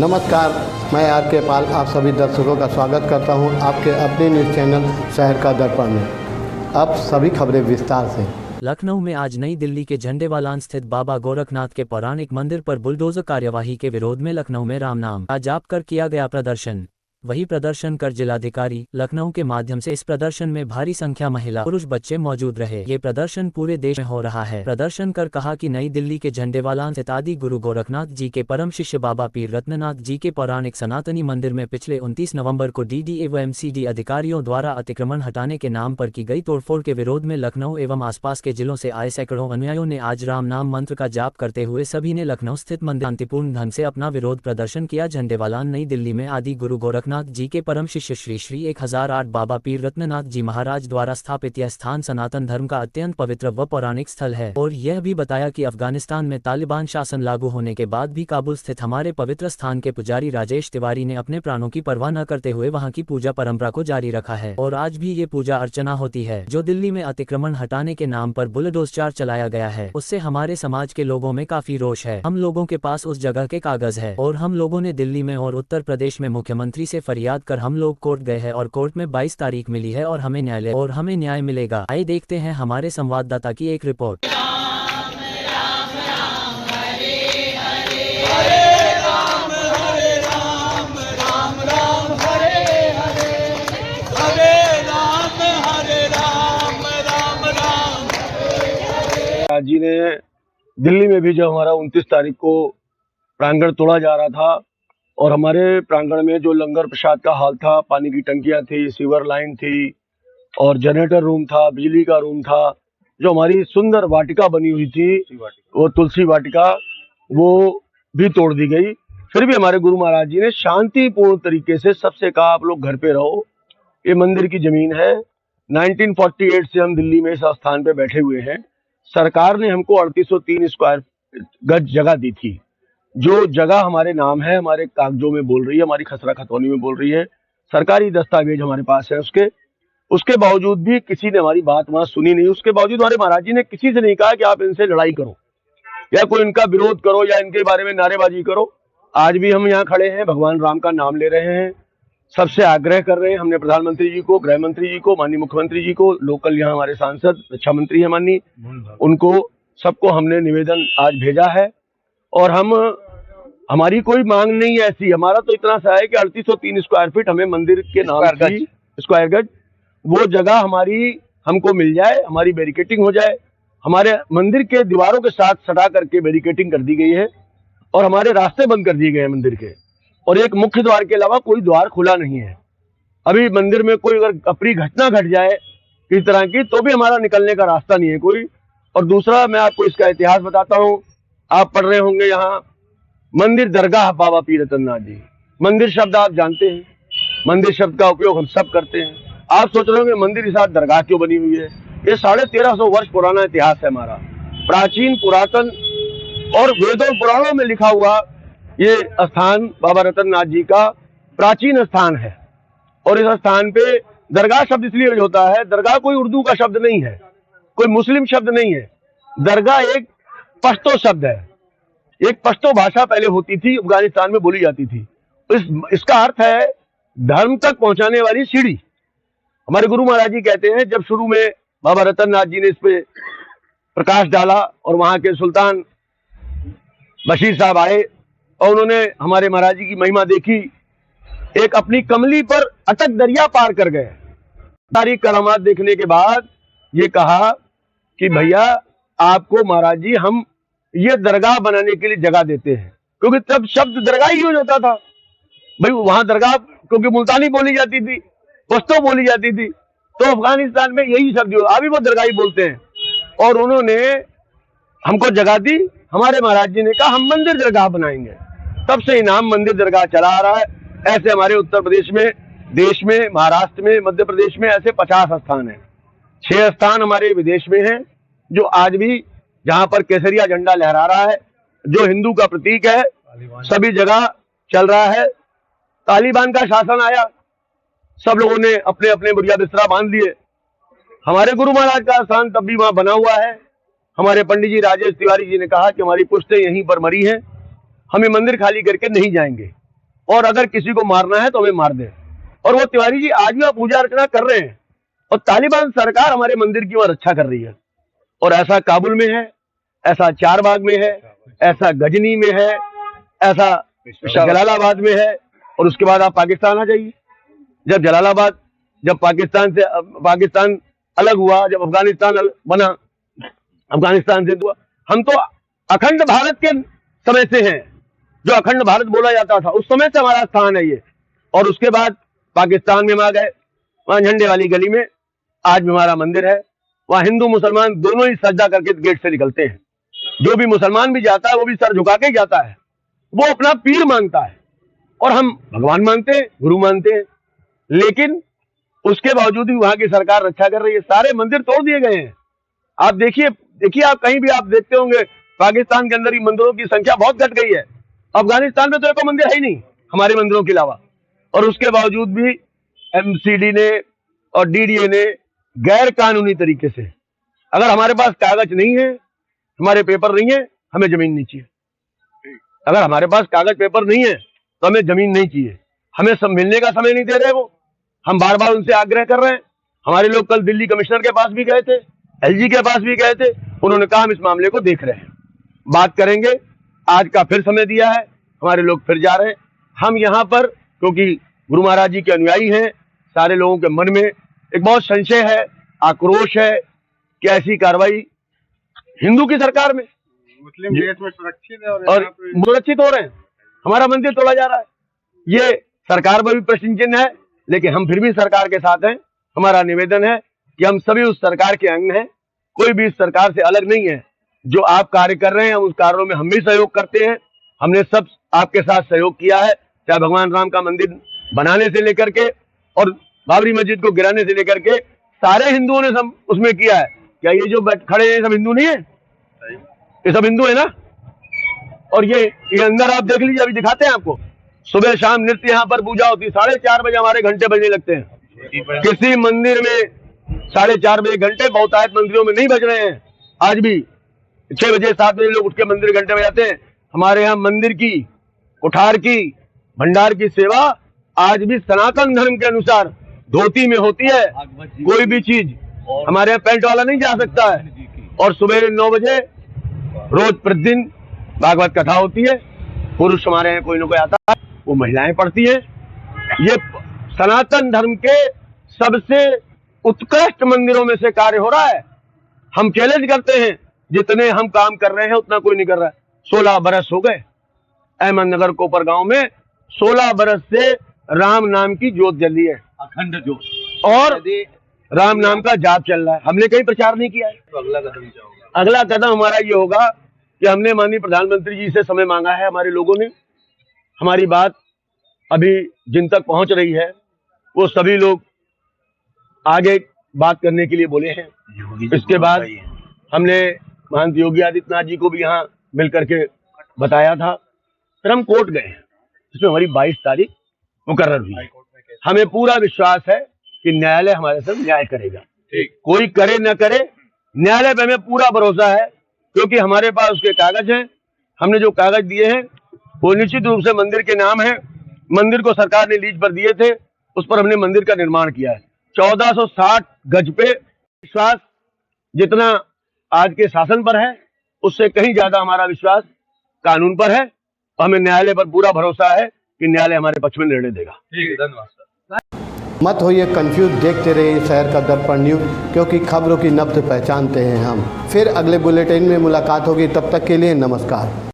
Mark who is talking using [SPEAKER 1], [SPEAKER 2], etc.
[SPEAKER 1] नमस्कार, मैं आर के पाल आप सभी दर्शकों का स्वागत करता हूं आपके अपने न्यूज़ चैनल शहर का दर्पण में। अब सभी खबरें विस्तार से।
[SPEAKER 2] लखनऊ में आज नई दिल्ली के झंडेवालान स्थित बाबा गोरखनाथ के पौराणिक मंदिर पर बुलडोजर कार्यवाही के विरोध में लखनऊ में राम नाम का जाप कर किया गया प्रदर्शन। वही प्रदर्शन कर जिलाधिकारी लखनऊ के माध्यम से इस प्रदर्शन में भारी संख्या महिला पुरुष बच्चे मौजूद रहे। ये प्रदर्शन पूरे देश में हो रहा है। प्रदर्शन कर कहा कि नई दिल्ली के झंडेवालान स्थित आदि गुरु गोरखनाथ जी के परम शिष्य बाबा पीर रत्ननाथ जी के पौराणिक सनातनी मंदिर में पिछले 29 नवंबर को डीडी एवं एमसीडी अधिकारियों द्वारा अतिक्रमण हटाने के नाम पर की गई तोड़फोड़ के विरोध में लखनऊ एवं आसपास के जिलों से आए सैकड़ों अनुयायियों ने आज राम नाम मंत्र का जाप करते हुए सभी ने लखनऊ स्थित मंदिर शांतिपूर्ण ढंग से अपना विरोध प्रदर्शन किया। झंडेवालान नई दिल्ली में आदि गुरु गोरखनाथ जी के परम शिष्य श्री 1008 बाबा पीर रत्ननाथ जी महाराज द्वारा स्थापित यह स्थान सनातन धर्म का अत्यंत पवित्र व पौराणिक स्थल है। और यह भी बताया कि अफगानिस्तान में तालिबान शासन लागू होने के बाद भी काबुल स्थित हमारे पवित्र स्थान के पुजारी राजेश तिवारी ने अपने प्राणों की परवाह न करते हुए वहां की पूजा परंपरा को जारी रखा है और आज भी ये पूजा अर्चना होती है। जो दिल्ली में अतिक्रमण हटाने के नाम पर बुलडोजर चलाया गया है, उससे हमारे समाज के लोगों में काफी रोष है। हम लोगों के पास उस जगह के कागज है और हम लोगों ने दिल्ली में और उत्तर प्रदेश में मुख्यमंत्री से फरियाद कर हम लोग कोर्ट गए हैं और कोर्ट में 22 तारीख मिली है और हमें न्याय मिलेगा। आइए देखते हैं हमारे संवाददाता की एक रिपोर्ट।
[SPEAKER 3] जी ने दिल्ली में भी जब हमारा 29 तारीख को प्रांगण तोड़ा जा रहा था और हमारे प्रांगण में जो लंगर प्रसाद का हाल था, पानी की टंकियां थी, सीवर लाइन थी और जनरेटर रूम था, बिजली का रूम था, जो हमारी सुंदर वाटिका बनी हुई थी वो तुलसी वाटिका, वो भी तोड़ दी गई। फिर भी हमारे गुरु महाराज जी ने शांतिपूर्ण तरीके से सबसे कहा आप लोग घर पे रहो, ये मंदिर की जमीन है। 1948 से हम दिल्ली में इस स्थान पे बैठे हुए हैं। सरकार ने हमको 3803 स्क्वायर गज जगह दी थी, जो जगह हमारे नाम है, हमारे कागजों में बोल रही है, हमारी खसरा खतौनी में बोल रही है, सरकारी दस्तावेज हमारे पास है उसके बावजूद भी किसी ने हमारी बात वहां सुनी नहीं। उसके बावजूद हमारे महाराज जी ने किसी से नहीं कहा कि आप इनसे लड़ाई करो या कोई इनका विरोध करो या इनके बारे में नारेबाजी करो। आज भी हम यहाँ खड़े हैं, भगवान राम का नाम ले रहे हैं, सबसे आग्रह कर रहे हैं। हमने प्रधानमंत्री जी को, गृह मंत्री जी को, माननीय मुख्यमंत्री जी को, लोकल यहाँ हमारे सांसद रक्षा मंत्री है माननीय, उनको सबको हमने निवेदन आज भेजा है। और हमारी कोई मांग नहीं है ऐसी, हमारा तो इतना सा है कि 3803 स्क्वायर फीट हमें मंदिर के नाम की स्क्वायर गज वो जगह हमारी हमको मिल जाए, हमारी बैरिकेटिंग हो जाए। हमारे मंदिर के दीवारों के साथ सटा करके बैरिकेटिंग कर दी गई है और हमारे रास्ते बंद कर दिए गए हैं मंदिर के, और एक मुख्य द्वार के अलावा कोई द्वार खुला नहीं है। अभी मंदिर में कोई अगर अप्रिय घटना घट जाए किसी तरह की तो भी हमारा निकलने का रास्ता नहीं है कोई। और दूसरा मैं आपको इसका इतिहास बताता हूँ, आप पढ़ रहे होंगे यहाँ मंदिर दरगाह बाबा पीर रत्ननाथ जी। मंदिर शब्द आप जानते हैं, मंदिर शब्द का उपयोग हम सब करते हैं। आप सोच रहे होंगे मंदिर के साथ दरगाह क्यों बनी हुई है। ये 1350 वर्ष पुराना इतिहास है हमारा, प्राचीन पुरातन और वेदों पुराणों में लिखा हुआ ये स्थान बाबा रत्ननाथ जी का प्राचीन स्थान है। और इस स्थान पे दरगाह शब्द इसलिए यूज होता है, दरगाह कोई उर्दू का शब्द नहीं है, कोई मुस्लिम शब्द नहीं है। दरगाह एक पश्तो शब्द है, एक पश्तो भाषा पहले होती थी, अफगानिस्तान में बोली जाती थी। इसका अर्थ है धर्म तक पहुंचाने वाली सीढ़ी। हमारे गुरु महाराज जी कहते हैं जब शुरू में बाबा रत्ननाथ जी ने इस पे प्रकाश डाला और वहां के सुल्तान बशीर साहब आए और उन्होंने हमारे महाराज जी की महिमा देखी, एक अपनी कमली पर अटक दरिया पार कर गए। सारी करामात देखने के बाद ये कहा कि भैया आपको महाराज जी हम ये दरगाह बनाने के लिए जगह देते हैं, क्योंकि तब शब्द दरगाह ही यूज होता था भाई वहां दरगाह, क्योंकि मुल्तानी बोली जाती थी, पश्तो बोली जाती थी, तो अफगानिस्तान में यही शब्द अभी वो दरगाह ही बोलते हैं। और उन्होंने हमको जगह दी, हमारे महाराज जी ने कहा हम मंदिर दरगाह बनाएंगे। तब से इनाम मंदिर दरगाह चला आ रहा है। ऐसे हमारे उत्तर प्रदेश में, देश में, महाराष्ट्र में, मध्य प्रदेश में ऐसे 50 स्थान हैं। 6 स्थान हमारे विदेश में हैं, जो आज भी जहां पर केसरिया झंडा लहरा रहा है, जो हिंदू का प्रतीक है, सभी जगह चल रहा है। तालिबान का शासन आया, सब लोगों ने अपने अपने बुरिया बिस्तरा बांध लिए। हमारे गुरु महाराज का स्थान तब भी वहां बना हुआ है। हमारे पंडित जी राजेश तिवारी जी ने कहा कि हमारी पुश्तें यहीं पर मरी हैं, हम ये मंदिर खाली करके नहीं जाएंगे। और अगर किसी को मारना है तो हमें मार दे। और वो तिवारी जी आज भी पूजा अर्चना कर रहे हैं और तालिबान सरकार हमारे मंदिर की वहां रक्षा कर रही है। और ऐसा काबुल में है, ऐसा चारबाग में है, ऐसा गजनी में है, ऐसा जलालाबाद में है। और उसके बाद आप पाकिस्तान आ जाइए। जब पाकिस्तान अलग हुआ, जब अफगानिस्तान बना, अफगानिस्तान से हुआ, हम तो अखंड भारत के समय से हैं। जो अखंड भारत बोला जाता था उस समय से हमारा स्थान है ये। और उसके बाद पाकिस्तान में हम आ गए, वहां झंडे वाली गली में आज भी हमारा मंदिर है। वहां हिंदू मुसलमान दोनों ही सजदा करके गेट से निकलते हैं। जो भी मुसलमान भी जाता है वो भी सर झुका के जाता है, वो अपना पीर मानता है और हम भगवान मानते हैं, गुरु मानते हैं। लेकिन उसके बावजूद भी वहां की सरकार रक्षा कर रही है। सारे मंदिर तोड़ दिए गए हैं। आप देखिए, आप कहीं भी आप देखते होंगे पाकिस्तान के अंदर ही मंदिरों की संख्या बहुत घट गई है। अफगानिस्तान में तो एक मंदिर है ही नहीं हमारे मंदिरों के अलावा। और उसके बावजूद भी एमसीडी ने और डीडीए ने गैर कानूनी तरीके से, अगर हमारे पास कागज नहीं है, हमारे पेपर नहीं है, हमें जमीन नहीं चाहिए। अगर हमारे पास कागज पेपर नहीं है तो हमें जमीन नहीं चाहिए। हमें सब मिलने का समय नहीं दे रहे वो। हम बार बार उनसे आग्रह कर रहे हैं। हमारे लोग कल दिल्ली कमिश्नर के पास भी गए थे, एलजी के पास भी गए थे। उन्होंने कहा हम इस मामले को देख रहे हैं, बात करेंगे। आज का फिर समय दिया है, हमारे लोग फिर जा रहे हैं। हम यहाँ पर क्योंकि गुरु महाराज जी के अनुयायी हैं, सारे लोगों के मन में एक बहुत संशय है, आक्रोश है कि ऐसी कार्रवाई हिंदू की सरकार में,
[SPEAKER 4] मुस्लिम देश में सुरक्षित है
[SPEAKER 3] और सुरक्षित हो रहे हैं। हमारा मंदिर तोड़ा जा रहा है। ये सरकार पर भी प्रश्न चिन्ह है, लेकिन हम फिर भी सरकार के साथ हैं। हमारा निवेदन है कि हम सभी उस सरकार के अंग हैं, कोई भी इस सरकार से अलग नहीं है। जो आप कार्य कर रहे हैं उस कार्यों में हम भी सहयोग करते हैं। हमने सब आपके साथ सहयोग किया है, चाहे भगवान राम का मंदिर बनाने से लेकर के और बाबरी मस्जिद को गिराने से लेकर के सारे हिंदुओं ने सब उसमें किया है। क्या ये जो खड़े हैं सब हिंदू नहीं है? ये सब हिंदू है ना। और ये अंदर आप देख लीजिए, अभी दिखाते हैं आपको। सुबह शाम नृत्य यहाँ पर पूजा होती है। 4:30 बजे हमारे घंटे बजने लगते हैं। किसी मंदिर में 4:30 बजे घंटे बहुतायत मंदिरों में नहीं बज रहे हैं। आज भी 6 बजे 7 बजे लोग उठ के मंदिर घंटे बजाते हैं। हमारे यहाँ मंदिर की, कुठार की, भंडार की सेवा आज भी सनातन धर्म के अनुसार धोती में होती है। कोई भी चीज हमारे यहाँ पैंट वाला नहीं जा सकता है। और सुबह 9 बजे रोज प्रतिदिन भागवत कथा होती है। पुरुष हमारे यहाँ कोई ना कोई आता है, वो महिलाएं पढ़ती हैं। ये सनातन धर्म के सबसे उत्कृष्ट मंदिरों में से कार्य हो रहा है। हम चैलेंज करते हैं, जितने हम काम कर रहे हैं उतना कोई नहीं कर रहा है। 16 बरस हो गए अहमदनगर कोपर गांव में, 16 बरस से राम नाम की जोत जल रही है,
[SPEAKER 4] अखंड जोत,
[SPEAKER 3] और राम नाम का जाप चल रहा है। हमने कहीं प्रचार नहीं किया है।
[SPEAKER 4] तो
[SPEAKER 3] अगला कदम हमारा ये होगा कि हमने माननीय प्रधानमंत्री जी से समय मांगा है। हमारे लोगों ने हमारी बात अभी जिन तक पहुंच रही है वो सभी लोग आगे बात करने के लिए बोले हैं। इसके बाद हमने महंत योगी आदित्यनाथ जी को भी यहाँ मिल करके बताया था। फिर हम कोर्ट गए हैं, इसमें हमारी 22 तारीख मुकर्रर हुई है। हमें पूरा विश्वास है कि न्यायालय हमारे साथ न्याय करेगा। कोई करे न करे, न्यायालय पे हमें पूरा भरोसा है, क्योंकि हमारे पास उसके कागज हैं। हमने जो कागज दिए हैं वो निश्चित रूप से मंदिर के नाम है। मंदिर को सरकार ने लीज पर दिए थे, उस पर हमने मंदिर का निर्माण किया है। 1460 गज पे विश्वास जितना आज के शासन पर है, उससे कहीं ज्यादा हमारा विश्वास कानून पर है। और हमें न्यायालय पर पूरा भरोसा है कि न्यायालय हमारे पक्ष में निर्णय देगा।
[SPEAKER 4] ठीक है, धन्यवाद सर।
[SPEAKER 1] मत होइए कंफ्यूज, देखते रहिए शहर का दर्पण न्यूज़, क्योंकि खबरों की नब्ज पहचानते हैं हम। फिर अगले बुलेटिन में मुलाकात होगी, तब तक के लिए नमस्कार।